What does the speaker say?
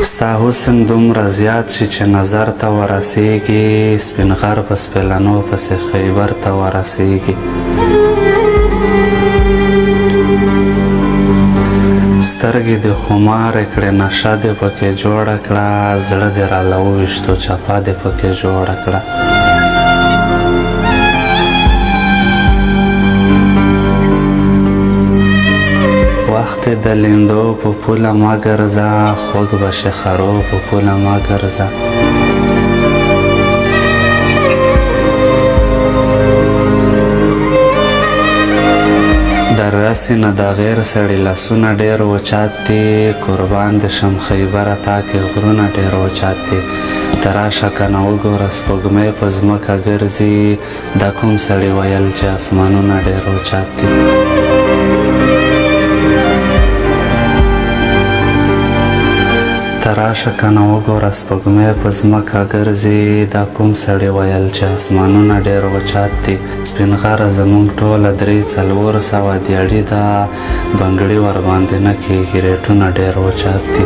ستا حسن دومره زیات شي چې نظر ته ورسیږي، سپین غر په سپیلنو پسې خیبر ته ورسیږي. سترګې دې خمارې کړې نشه دې پکې جوړه کړه، زړه دې راله وویشتو چپه دې پکې جوړه کړه. وخت د لیندو په پوله مه ګرځه، خوږ به شي خرو په پوله مه ګرځه. در رسې نه د غیر سړي لاسونه ډېر وچات دي، قربان د شم خیبره تا کې غرونه ډېر وچات دي. ته راشه که نه وګوره سپوږمۍ په ځمکه ګرځي، دا کوم سړي ویل چې اسمانونه ډېر وچات دي. ته راشه که نه وګوره سپوږمۍ په ځمکه ګرځي، دا کوم سړي ویل چې اسمانونه ډېر وچات دي. سپین غره زموږ ټوله 3-4 دیاړي ده، بنګړي ورباندې نه کېږي، ریټونه ډېر وچات دي.